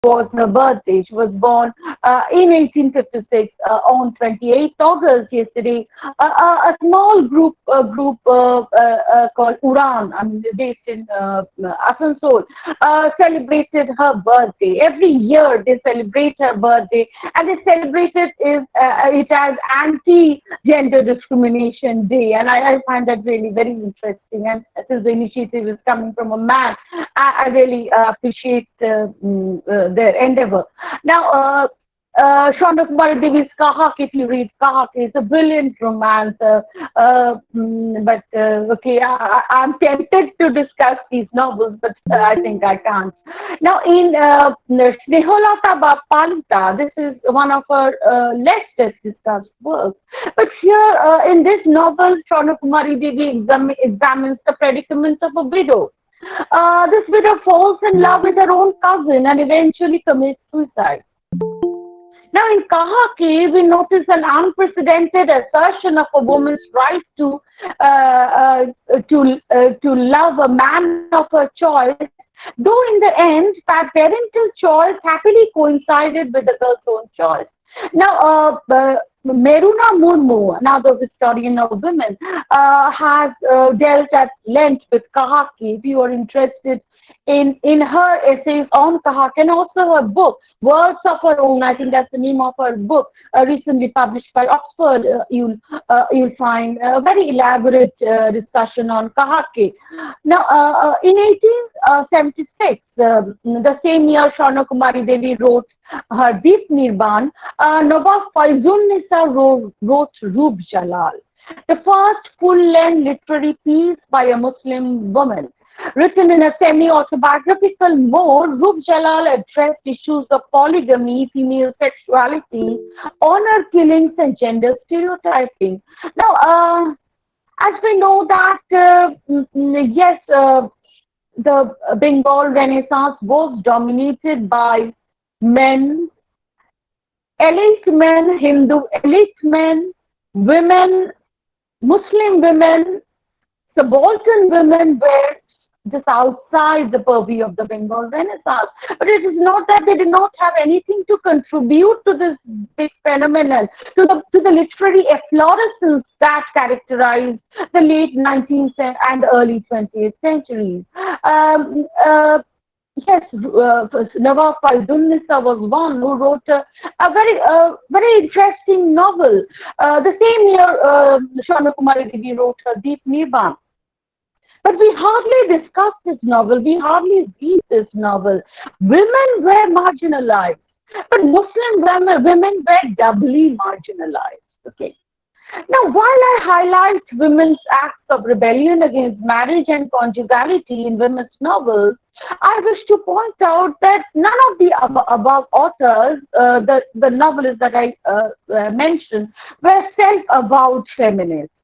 was her birthday. She was born in 1856 on 28th August yesterday. A small group called Uran, I mean, based in Asansol, celebrated her birthday. Every year they celebrate her birthday, and they celebrate it as anti-gender discrimination day. And I find that really very interesting. And since the initiative is coming from a man, I really appreciate their endeavor. Now, Shonda Kumari Devi's Kahak, if you read Kahak, is a brilliant romance. Okay, I'm tempted to discuss these novels, but I think I can't. Now, in Sneholata Bapalita, this is one of her less discussed works. But here, in this novel, Shonda Kumari Devi examines the predicament of a widow. This widow falls in love with her own cousin and eventually commits suicide. Now, in Kahake, we notice an unprecedented assertion of a woman's right to love a man of her choice, though in the end, that parental choice happily coincided with the girl's own choice. Now, Meruna Murmu, another historian of women, has dealt at length with Kahake. If you are interested in her essays on Kahake, and also her book, Words of Her Own, I think that's the name of her book, recently published by Oxford, you'll find a very elaborate discussion on Kahake. Now, in 1876, the same year, Shona Kumari Devi wrote her Deep Nirban, Nawab Faizun Nisa wrote Roob Jalal, the first full-length literary piece by a Muslim woman. Written in a semi-autobiographical mode, Roob Jalal addressed issues of polygamy, female sexuality, honor killings, and gender stereotyping. Now, as we know that, yes, the Bengal Renaissance was dominated by men, elite men, Hindu elite men, women, Muslim women, subaltern women were just outside the purview of the Bengal Renaissance. But it is not that they did not have anything to contribute to this big phenomenon, to the literary efflorescence that characterized the late 19th and early 20th centuries. Yes, Nawab Faizun Nisa was one who wrote a very interesting novel. The same year, Shona Kumari Devi wrote her Deep Nirban. But we hardly discuss this novel. We hardly read this novel. Women were marginalized, but Muslim women were doubly marginalized. Okay. Now, while I highlight women's acts of rebellion against marriage and conjugality in women's novels, I wish to point out that none of the above authors, the novelists that I mentioned, were self-avowed feminists.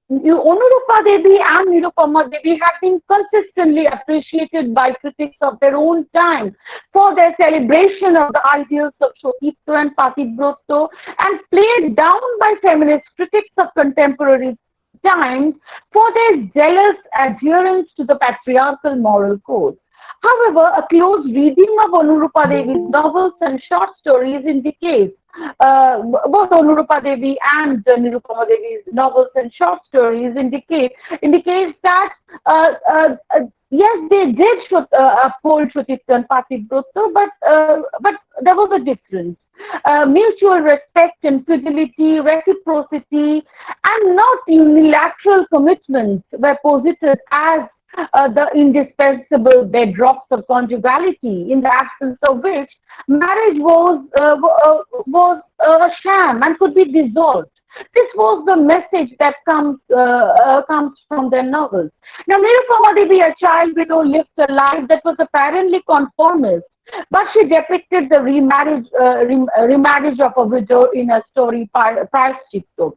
Onurupa Devi and Nirupama Devi have been consistently appreciated by critics of their own time for their celebration of the ideals of Sotitva and Patibrotto, and played down by feminist critics of contemporary times for their zealous adherence to the patriarchal moral code. However, a close reading of Onurupa Devi's novels and short stories indicates both Onurupa Devi and Nirupama Devi's novels and short stories indicates that yes, they did uphold Sotitva and Patibrotto, but there was a difference. Mutual respect and fidelity, reciprocity, and not unilateral commitments were posited as the indispensable bedrocks of conjugality, in the absence of which marriage was a sham and could be dissolved. This was the message that comes from their novels. Now, Nirupama Devi, a child widow, lived a life that was apparently conformist, but she depicted the remarriage of a widow in her story Prayashchitto.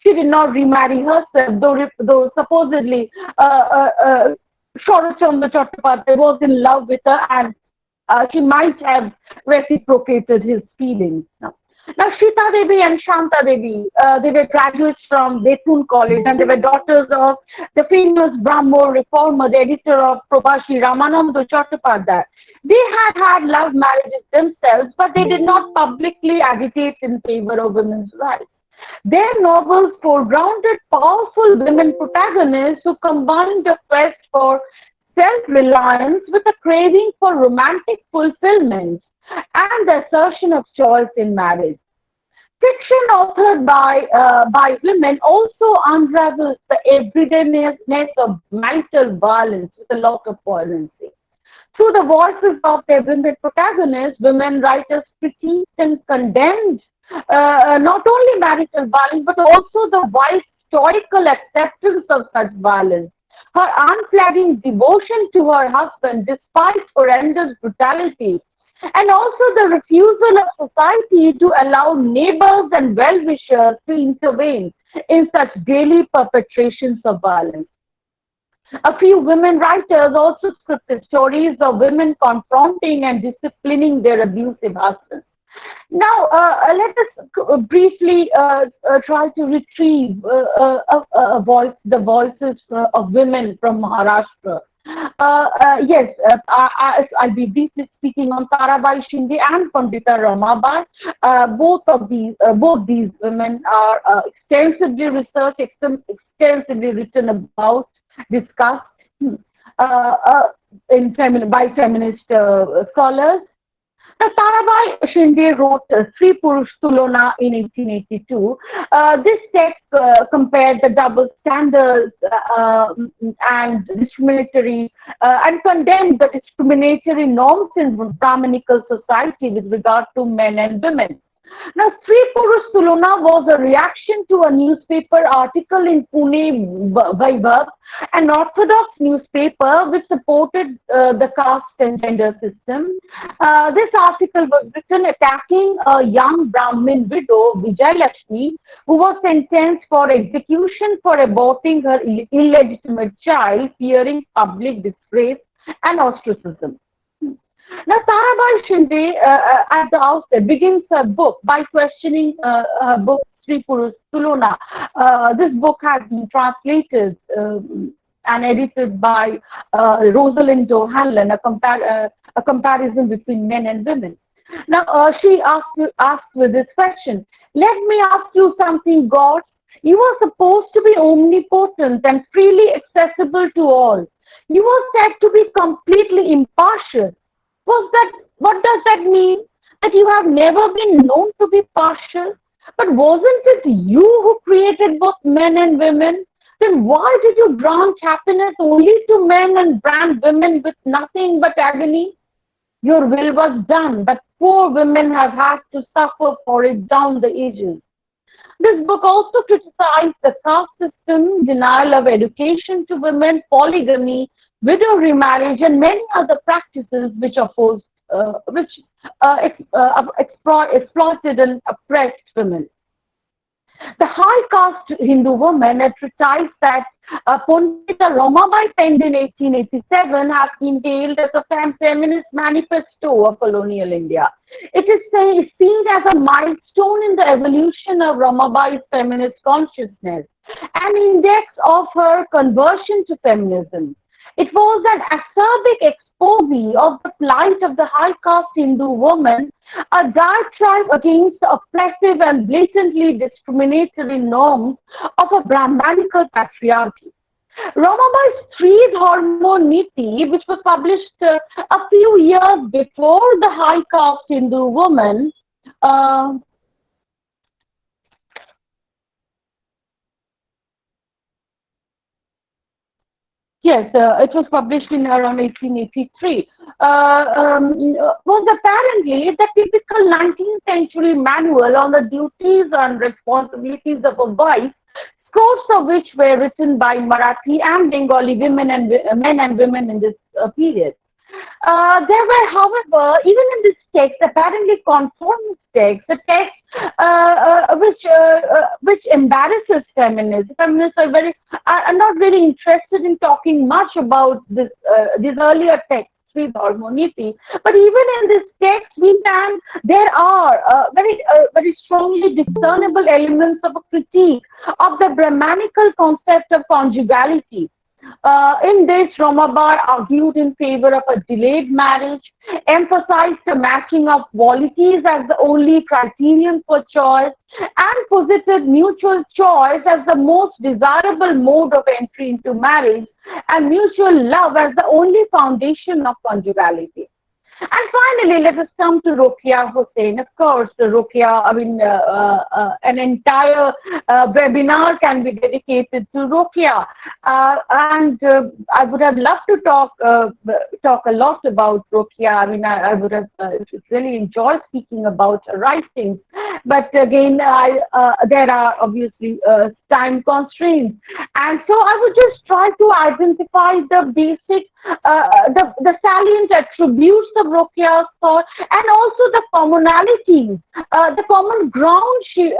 She did not remarry herself, though supposedly Sharachandra Chattopadhyay was in love with her, and she might have reciprocated his feelings. Now, Now, Shita Devi and Shanta Devi, they were graduates from Bethune College and they were daughters of the famous Brahmo reformer, the editor of Prabhashi Ramananda Chattopadhyay. They had had love marriages themselves, but they did not publicly agitate in favor of women's rights. Their novels foregrounded powerful women protagonists who combined a quest for self-reliance with a craving for romantic fulfillment and the assertion of choice in marriage. Fiction authored by women also unravels the everydayness of marital violence with a lot of poignancy. Through the voices of their women protagonists, women writers critiqued and condemned not only marital violence but also the wife's stoical acceptance of such violence, her unflagging devotion to her husband despite horrendous brutality, and also the refusal of society to allow neighbors and well-wishers to intervene in such daily perpetrations of violence. A few women writers also scripted stories of women confronting and disciplining their abusive husbands. Now, let us briefly try to retrieve the voices of women from Maharashtra. Yes, I'll be briefly speaking on Tarabai Shinde and Pandita Ramabai. Both these women are extensively researched, extensively written about, discussed by feminist scholars. Now, Tarabai Shinde wrote Sri Purush Tulona in 1882. This text compared the double standards and discriminatory and condemned the discriminatory norms in Brahminical society with regard to men and women. Now, Sri Purush Tulona was a reaction to a newspaper article in Pune Vaibhav, an orthodox newspaper which supported the caste and gender system. This article was written attacking a young Brahmin widow, Vijay Lakshmi, who was sentenced for execution for aborting her illegitimate child, fearing public disgrace and ostracism. Now, Tarabai Shinde, at the outset, begins her book by questioning her book, Sri Purush Tulona. This book has been translated and edited by Rosalind O'Hanlon, a comparison between men and women. Now, she asked with this question, let me ask you something, God. You are supposed to be omnipotent and freely accessible to all. You are said to be completely impartial. What does that mean? That you have never been known to be partial? But wasn't it you who created both men and women? Then why did you grant happiness only to men and brand women with nothing but agony? Your will was done, but poor women have had to suffer for it down the ages. This book also criticized the caste system, denial of education to women, polygamy, widow remarriage, and many other practices which exploited and oppressed women. The high caste Hindu woman, a treatise that Pandita Ramabai penned in 1887, has been hailed as a feminist manifesto of colonial India. It is seen as a milestone in the evolution of Ramabai's feminist consciousness, an index of her conversion to feminism. It was an acerbic expose of the plight of the high caste Hindu woman, a diatribe against the oppressive and blatantly discriminatory norms of a Brahmanical patriarchy. Ramabai's Street Hormone Niti, which was published a few years before the high caste Hindu woman, yes, it was published in around 1883. Was apparently the typical 19th century manual on the duties and responsibilities of a wife, scores of which were written by Marathi and Bengali women and men and women in this period. There were, however, even in this text, apparently conformist text, a text which embarrasses feminists. Feminists are not really interested in talking much about this these earlier texts. Sri Dharmoniti. But even in this text, there are very strongly discernible elements of a critique of the Brahmanical concept of conjugality. In this, Ramabai argued in favor of a delayed marriage, emphasized the matching of qualities as the only criterion for choice, and posited mutual choice as the most desirable mode of entry into marriage, and mutual love as the only foundation of conjugality. And finally, let us come to Rokeya Hossain. Of course, Rokeya, an entire webinar can be dedicated to Rokeya. And I would have loved to talk a lot about Rokeya. I would have really enjoyed speaking about her writings. But again, there are obviously time constraints. And so I would just try to identify the basic, the salient attributes of Rokeya's thought, and also the commonalities, the common ground she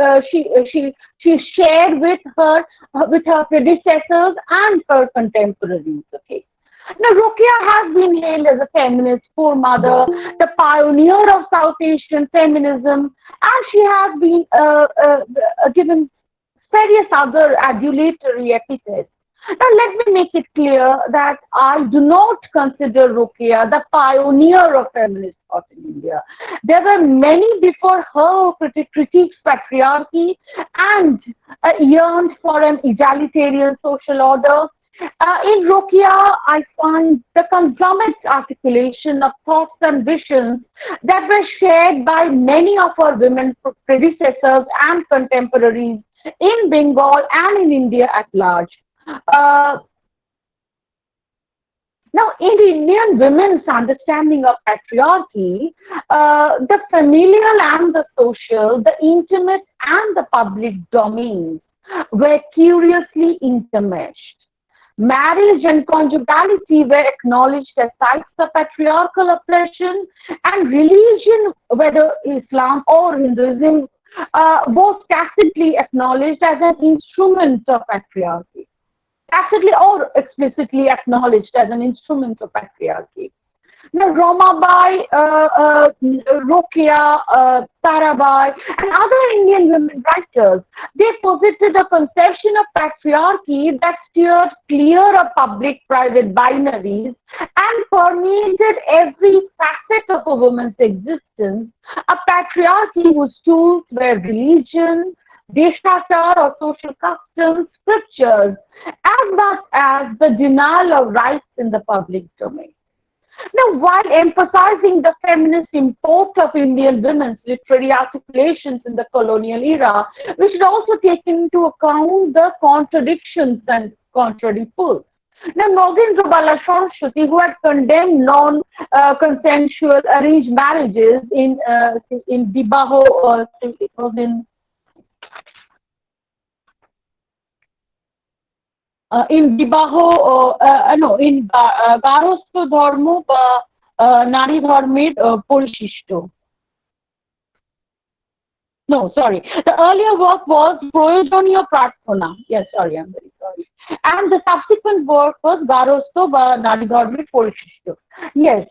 shared with her predecessors and her contemporaries. Okay. Now, Rokeya has been hailed as a feminist foremother, the pioneer of South Asian feminism, and she has been given various other adulatory epithets. Now, let me make it clear that I do not consider Rokeya the pioneer of feminist thought in India. There were many before her who critiqued patriarchy and yearned for an egalitarian social order. In Rokeya, I find the conglomerate articulation of thoughts and visions that were shared by many of her women predecessors and contemporaries in Bengal and in India at large. Now, in Indian women's understanding of patriarchy, the familial and the social, the intimate and the public domains were curiously intermeshed. Marriage and conjugality were acknowledged as sites of patriarchal oppression, and religion, whether Islam or Hinduism, both tacitly acknowledged as an instrument of patriarchy. Tacitly or explicitly acknowledged as an instrument of patriarchy. Now, Ramabai, Rokeya, Tarabai, and other Indian women writers, they posited a conception of patriarchy that steered clear of public-private binaries and permeated every facet of a woman's existence, a patriarchy whose tools were religion, Deshachar or social customs, scriptures, as much as the denial of rights in the public domain. Now, while emphasizing the feminist import of Indian women's literary articulations in the colonial era, we should also take into account the contradictions and contradictions. Now, Nagendra Bala Saraswati, who had condemned non-consensual arranged marriages in Dibaho, it was in Dibaho, in Garosto Dharmo ba Nari Dharmer Porishishto. No, sorry. The earlier work was Proyojoniyo Prarthona. Yes, sorry, I'm very sorry. And the subsequent work was Garosto ba Nari Dharmer Porishishto. Yes,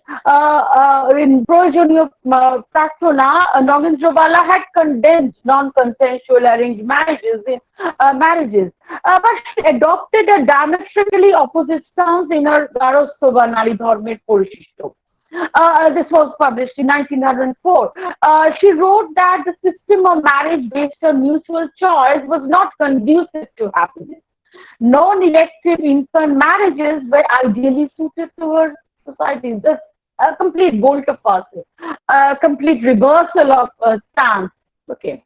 in Proyojoniyo Prarthona, Nagendra Bala had condemned non-consensual arranged marriages, but she adopted a diametrically opposite stance in her Garosto ba Nari Dharmer Porishishto. This was published in 1904. She wrote that the system of marriage based on mutual choice was not conducive to happiness. Non-elective infant marriages were ideally suited to her society. Just a complete volte face, a complete reversal of stance. Okay.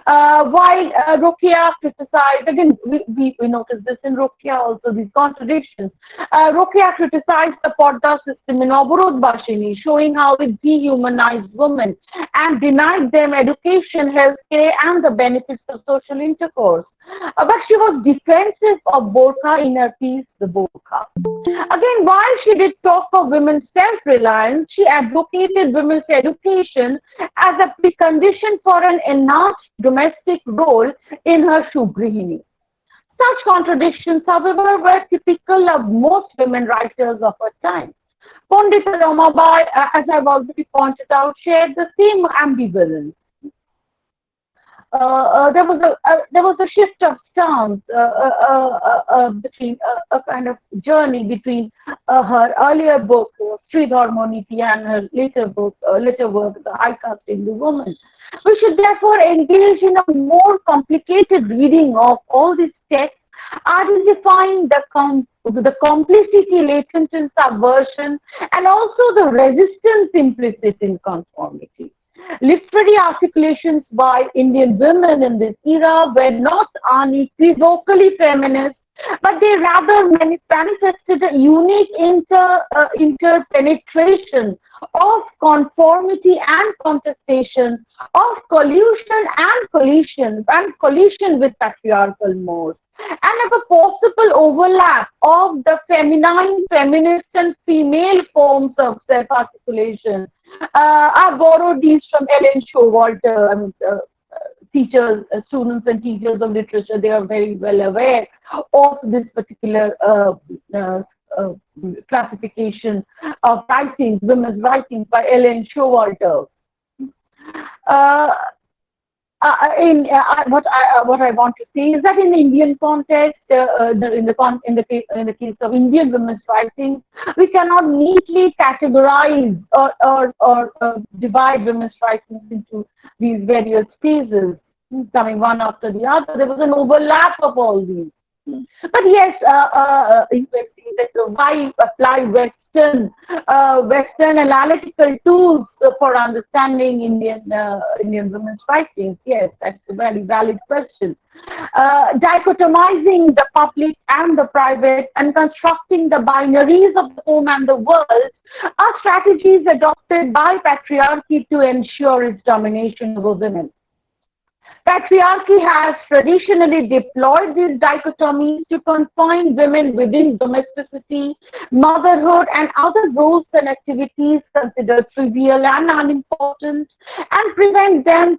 While Rokeya criticized, again, we noticed this in Rokeya also, these contradictions. Rokeya criticized the Porda system in Oborod Bashini, showing how it dehumanized women and denied them education, healthcare, and the benefits of social intercourse. But she was defensive of Borkha in her piece, The Borkha. Again, while she did talk of women's self-reliance, she advocated women's education as a precondition for an enhanced domestic role in her Shugrihini. Such contradictions, however, were typical of most women writers of her time. Pandita Ramabai, as I've already pointed out, shared the same ambivalence. There was a shift of stance between a kind of journey between her earlier book, Street Harmonity, and her later work, The High Caste Hindu Woman. We should therefore engage in a more complicated reading of all these texts, identifying the complicity latent in subversion and also the resistance implicit in conformity. Literary articulations by Indian women in this era were not unequivocally feminist, but they rather manifested a unique interpenetration of conformity and contestation, of collusion with patriarchal modes, and of a possible overlap of the feminine, feminist, and female forms of self-articulation. I borrowed these from Ellen Showalter. I mean, teachers, students and teachers of literature, they are very well aware of this particular classification of writings, women's writings by Ellen Showalter. What I want to say is that in the Indian context, in the case of Indian women's writings, we cannot neatly categorize or divide women's writings into these various phases, coming one after the other. There was an overlap of all these. But yes, why apply Western analytical tools for understanding Indian women's writings? Yes, that's a very valid question. Dichotomizing the public and the private and constructing the binaries of the home and the world are strategies adopted by patriarchy to ensure its domination over women. Patriarchy has traditionally deployed these dichotomies to confine women within domesticity, motherhood, and other roles and activities considered trivial and unimportant, and prevent women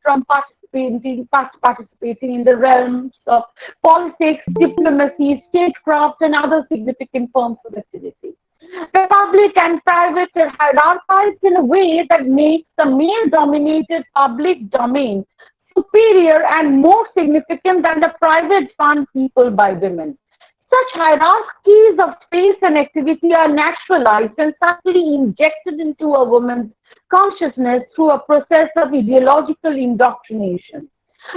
from participating in the realms of politics, diplomacy, statecraft, and other significant forms of activity. The public and private are hierarchized in a way that makes the male-dominated public domain superior and more significant than the private fun peopled by women. Such hierarchies of space and activity are naturalized and subtly injected into a woman's consciousness through a process of ideological indoctrination.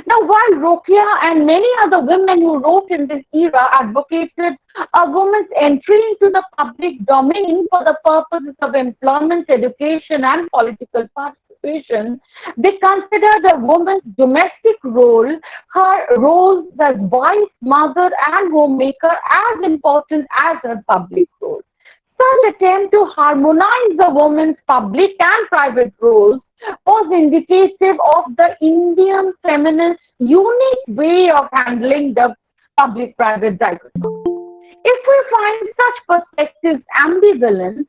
Now, while Rokeya and many other women who wrote in this era advocated a woman's entry into the public domain for the purposes of employment, education, and political participation, they considered a woman's domestic role, her roles as wife, mother, and homemaker, as important as her public role. Such attempt to harmonize the woman's public and private roles was indicative of the Indian feminist unique way of handling the public-private dichotomy. If we find such perspectives ambivalent,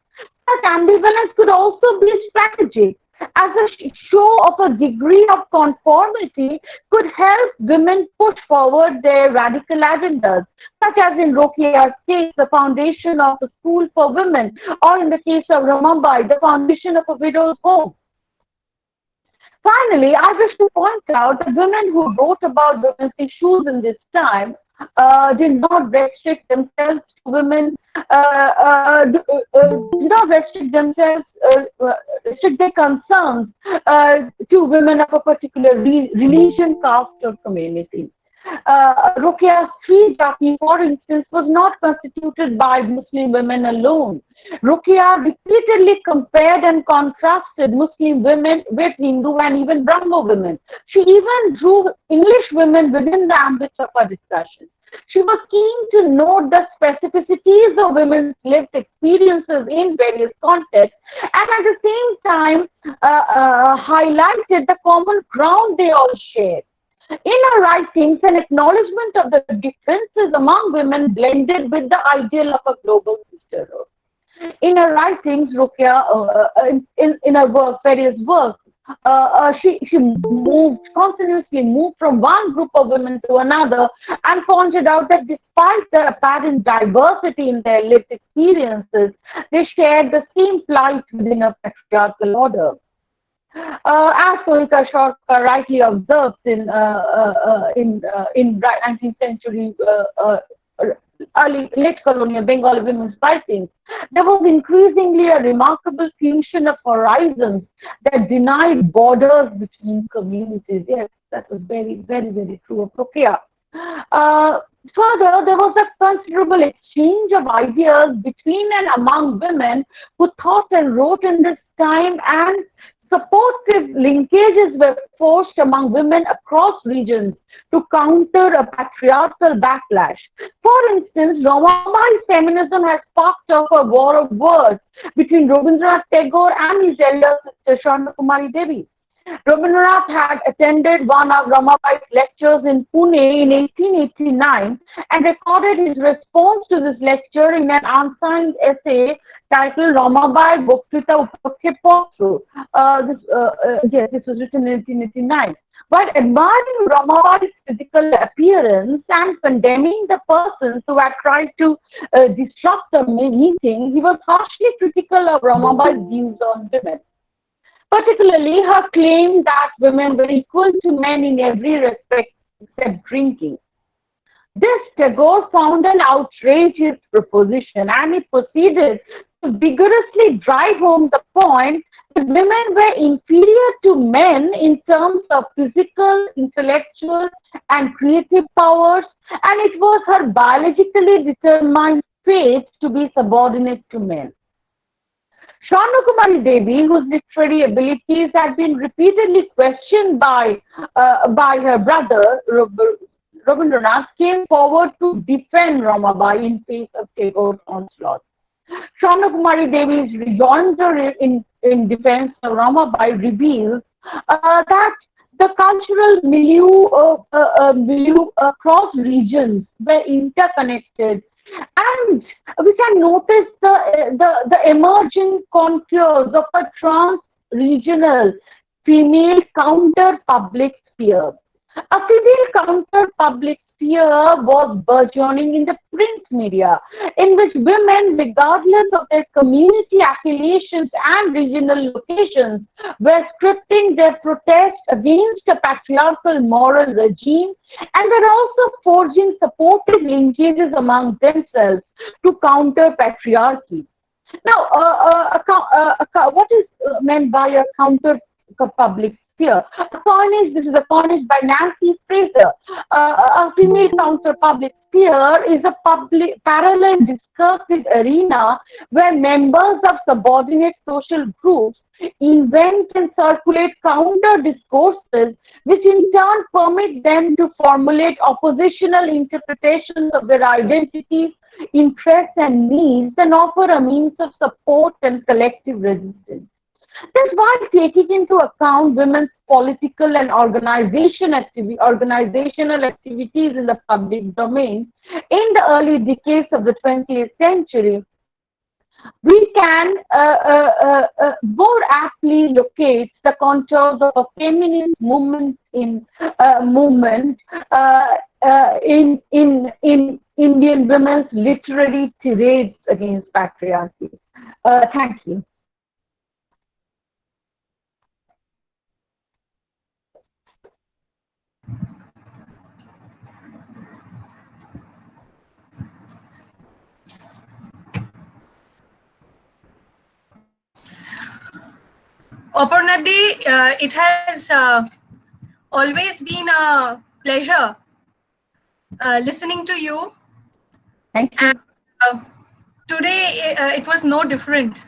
such ambivalence could also be strategic, as a show of a degree of conformity could help women push forward their radical agendas, such as in Rokeya's case, the foundation of a school for women, or in the case of Ramabai, the foundation of a widow's home. Finally, I wish to point out that women who wrote about women's issues in this time did not restrict themselves to women, restrict their concerns to women of a particular religion, caste, or community. Rokeya's Stree Jati, for instance, was not constituted by Muslim women alone. Rokeya repeatedly compared and contrasted Muslim women with Hindu and even Brahmo women. She even drew English women within the ambit of her discussion. She was keen to note the specificities of women's lived experiences in various contexts, and at the same time highlighted the common ground they all shared. In her writings, an acknowledgement of the differences among women blended with the ideal of a global sisterhood. In her writings, Rokeya, in her various works, she continuously moved from one group of women to another, and pointed out that despite the apparent diversity in their lived experiences, they shared the same plight within a patriarchal order. As Sohika Sharkar rightly observed in 19th century early late colonial Bengali women's writings, there was increasingly a remarkable fusion of horizons that denied borders between communities. Yes, that was very true of Prokia. Further, there was a considerable exchange of ideas between and among women who thought and wrote in this time, and supportive linkages were forged among women across regions to counter a patriarchal backlash. For instance, Ramabai's feminism has sparked off a war of words between Rabindranath Tagore and his elder sister Swarna Kumari Devi. Rabindranath had attended one of Ramabai's lectures in Pune in 1889 and recorded his response to this lecture in an unsigned essay titled Ramabai Boktrita Upakshepatru. This was written in 1889. While admiring Ramabai's physical appearance and condemning the persons who had tried to disrupt the meeting, he was harshly critical of Ramabai's views on women, particularly her claim that women were equal to men in every respect except drinking. This Tagore found an outrageous proposition, and he proceeded to vigorously drive home the point that women were inferior to men in terms of physical, intellectual, and creative powers, and it was her biologically determined fate to be subordinate to men. Swarna Kumari Devi, whose literary abilities had been repeatedly questioned by her brother Rabindranath, came forward to defend Ramabai in face of Tagore's onslaught. Swarna Kumari Devi's rejoinder in defense of Ramabai reveals that the cultural milieu across regions were interconnected, and we can notice the emerging contours of a trans-regional female counter-public sphere. A female counter-public sphere was burgeoning in the print media, in which women, regardless of their community affiliations and regional locations, were scripting their protest against a patriarchal moral regime, and were also forging supportive linkages among themselves to counter patriarchy. Now, what is meant by a counter public sphere? This is a coinage by Nancy Fraser. A female counter public sphere is a public parallel discursive arena where members of subordinate social groups invent and circulate counter discourses, which in turn permit them to formulate oppositional interpretations of their identities, interests, and needs, and offer a means of support and collective resistance. That's why, taking into account women's political and organizational activities in the public domain in the early decades of the 20th century, we can more aptly locate the contours of a feminist movement in Indian women's literary tirades against patriarchy. Thank you. Aparna-di, it has always been a pleasure listening to you. Thank you. And, today it was no different.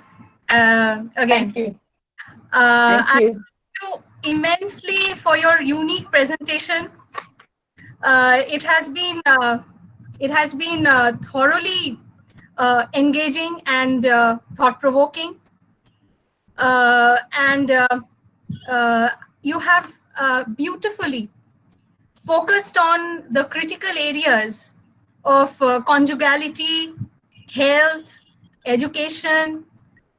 Again, thank you. Thank you immensely for your unique presentation. It has been thoroughly engaging and thought-provoking. And you have beautifully focused on the critical areas of conjugality, health, education,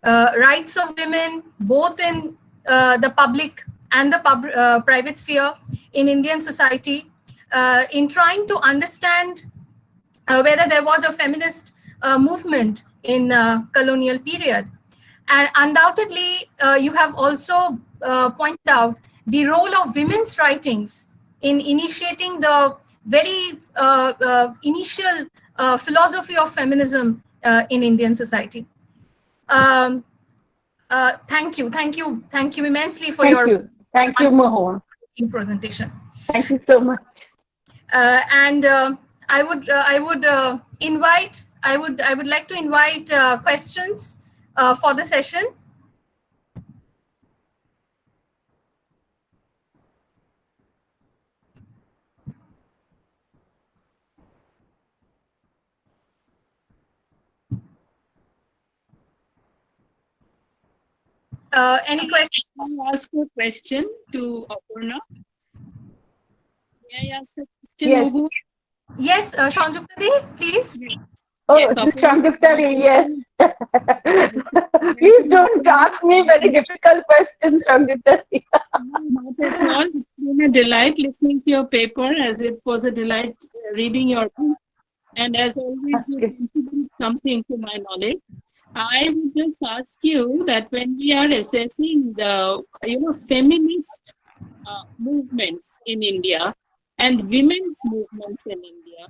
rights of women, both in the public and the private sphere in Indian society in trying to understand whether there was a feminist movement in colonial period. And undoubtedly, you have also pointed out the role of women's writings in initiating the very initial philosophy of feminism in Indian society. Thank you immensely for Thank you, Mohan. Presentation. Thank you so much. And I would like to invite questions for the session. Any questions? Can I ask a question to Aparna? May I ask a question, Yes. Mohu? Yes, Shanjukta Di, please. Oh, Yes, Shanjukta Di, yes. Please don't ask me very difficult questions, Shanjukta Di. Not at all. It's been a delight listening to your paper, as it was a delight reading your book. And as always, you contribute something to my knowledge. I would just ask you that when we are assessing the feminist movements in India and women's movements in India,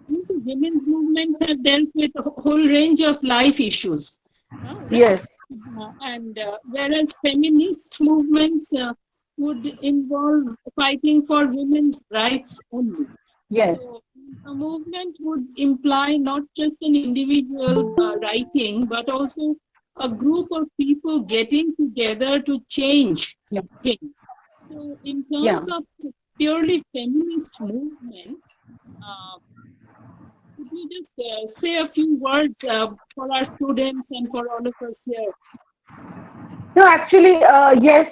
these women's movements have dealt with a whole range of life issues. Yes. And whereas feminist movements would involve fighting for women's rights only. Yes. So a movement would imply not just an individual writing, but also a group of people getting together to change things. So in terms of purely feminist movement, could you just say a few words for our students and for all of us here? No, actually, yes,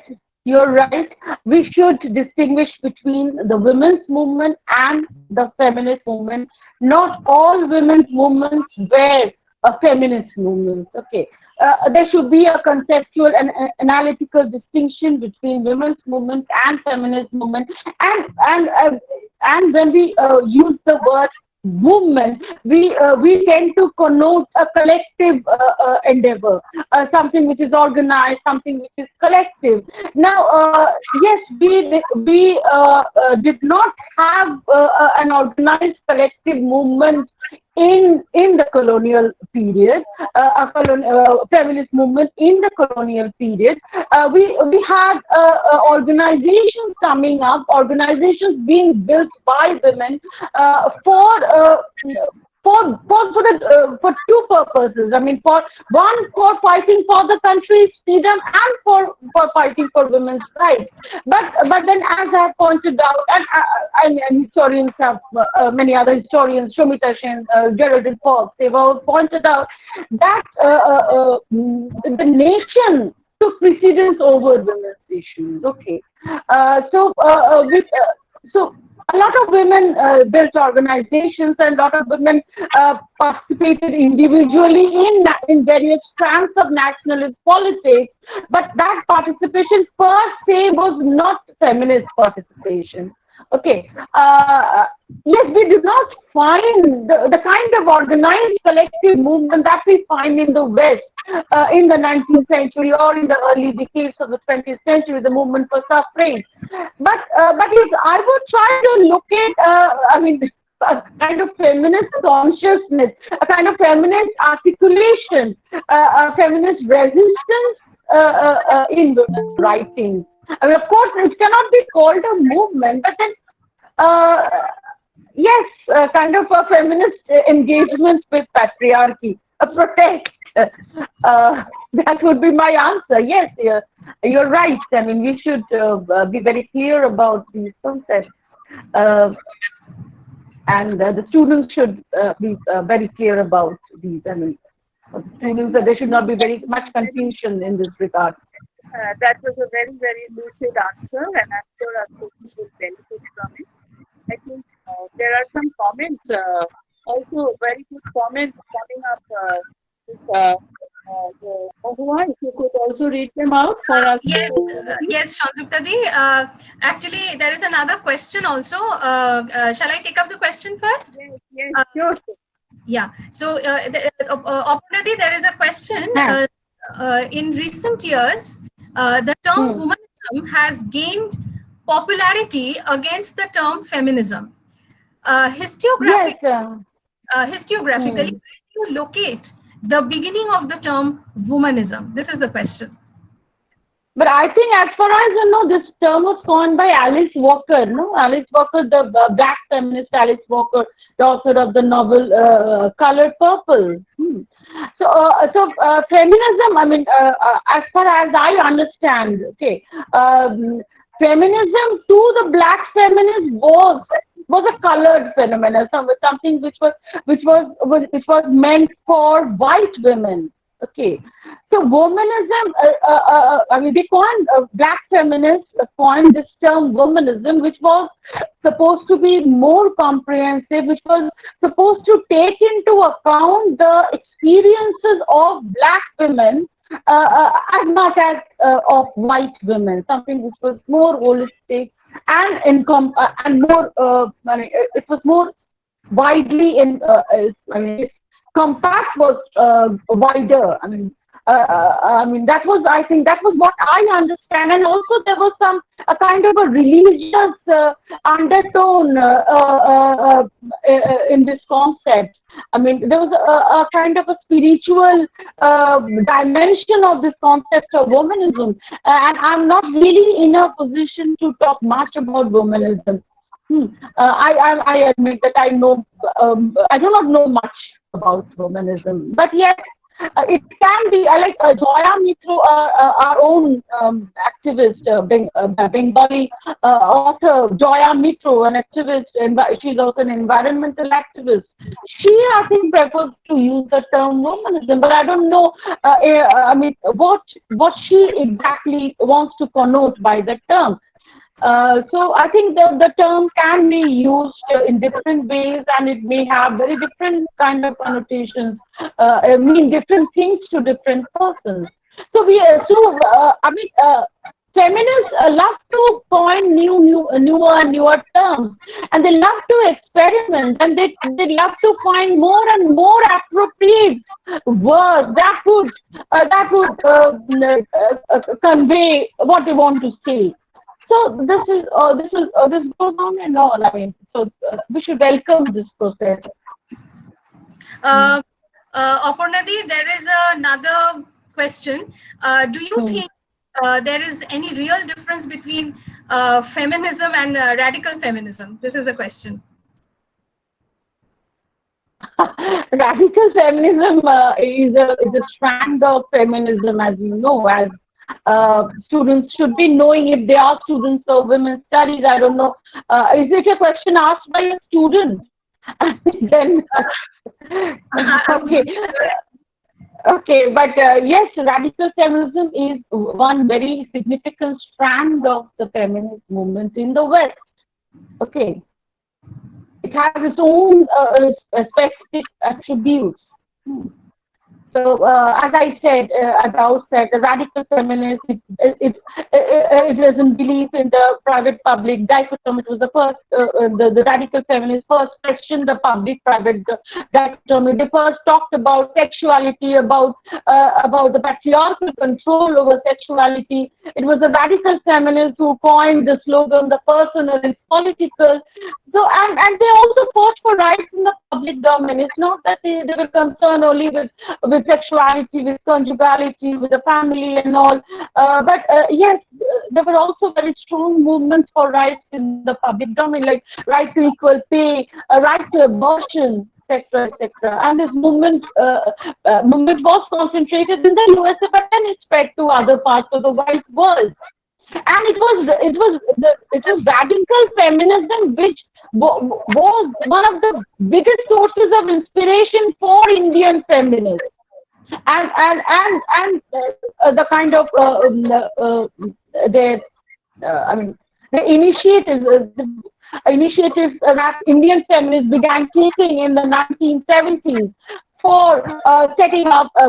you're right. We should distinguish between the women's movement and the feminist movement. Not all women's movements were a feminist movement. Okay. There should be a conceptual and analytical distinction between women's movement and feminist movement. And when we use the word movement, we tend to connote a collective endeavor, something which is organized, something which is collective. Now, yes, we did not have an organized collective movement in the colonial period, feminist movement in the colonial period. We had organizations coming up, organizations being built by women for two purposes. I mean, for fighting for the country's freedom and for fighting for women's rights. But then, as I have pointed out, and historians have many other historians, Shomita Sen, Geraldine Fox, they've all pointed out that the nation took precedence over women's issues. Okay, so a lot of women built organizations, and a lot of women participated individually in various strands of nationalist politics. But that participation per se was not feminist participation. Okay. Yes, we do not find the kind of organized collective movement that we find in the West in the 19th century or in the early decades of the 20th century, the movement for suffrage. But if I would try to look at, a kind of feminist consciousness, a kind of feminist articulation, a feminist resistance in women's writing. I mean, of course, it cannot be called a movement, but then, yes, kind of a feminist engagement with patriarchy, a protest. That would be my answer. Yes, you're right. I mean, we should be very clear about these concepts. And the students should be very clear about these. I mean, students, there should not be very much confusion in this regard. That was a very, very lucid answer, and I'm sure our students will benefit from it. I think there are some comments, also very good comments coming up with Mahua, if you could also read them out for us. Yes, Shantrupta Di. Actually, there is another question also. Shall I take up the question first? Yes, sure. Yeah. So, Aparna Di, there is a question. In recent years, the term womanism has gained popularity against the term feminism. Historiographically, where do you locate the beginning of the term womanism? This is the question. But I think, as far as I know, this term was coined by Alice Walker. No, Alice Walker, the black feminist Alice Walker, the author of the novel *Colored Purple*. So feminism. I mean, as far as I understand, okay, feminism to the black feminist was a colored phenomenon, something which was meant for white women. Okay, so womanism. I mean, they coined black feminists coined this term womanism, which was supposed to be more comprehensive, which was supposed to take into account the experiences of black women as much as of white women. Something which was more holistic and more. I mean, it was more widely in. I mean, compact was wider. I mean that was, I think that was what I understand, and also there was a kind of a religious undertone in this concept. I mean, there was a kind of a spiritual dimension of this concept of womanism, and I'm not really in a position to talk much about womanism. I admit that I know I do not know much about womanism, but yes, it can be. Like Joya Mitro, our own activist, Bengali author Joya Mitro, an activist, and she's also an environmental activist. She, I think, prefers to use the term womanism, but I don't know. I mean, what she exactly wants to connote by the term. So I think the term can be used in different ways, and it may have very different kind of connotations, mean different things to different persons. So I mean, feminists love to coin newer terms, and they love to experiment, and they love to find more and more appropriate words that would convey what they want to say. So this goes on and on. I mean, so we should welcome this process. Aparna Di, there is another question. Do you think there is any real difference between feminism and radical feminism? This is the question. Radical feminism is a strand of feminism, as you know, as students should be knowing if they are students of women's studies. I don't know. Is it a question asked by a student? Then, okay. Okay, but yes, radical feminism is one very significant strand of the feminist movement in the West. Okay. It has its own specific attributes. So, as I said at the outset, the radical feminist, it doesn't believe in the private-public dichotomy. It was the first, the radical feminist first questioned the public-private dichotomy. They first talked about sexuality, about the patriarchal control over sexuality. It was the radical feminist who coined the slogan, "The personal is political." So, and they also fought for rights in the public domain. It's not that they were concerned only with sexuality, with conjugality, with the family and all. But yes, there were also very strong movements for rights in the public domain, like right to equal pay, right to abortion, etc., etc. And this movement was concentrated in the USA, but then it spread to other parts of the wide world. And it was radical feminism which was one of the biggest sources of inspiration for Indian feminists, and the kind of the initiatives that Indian feminists began taking in the 1970s for setting up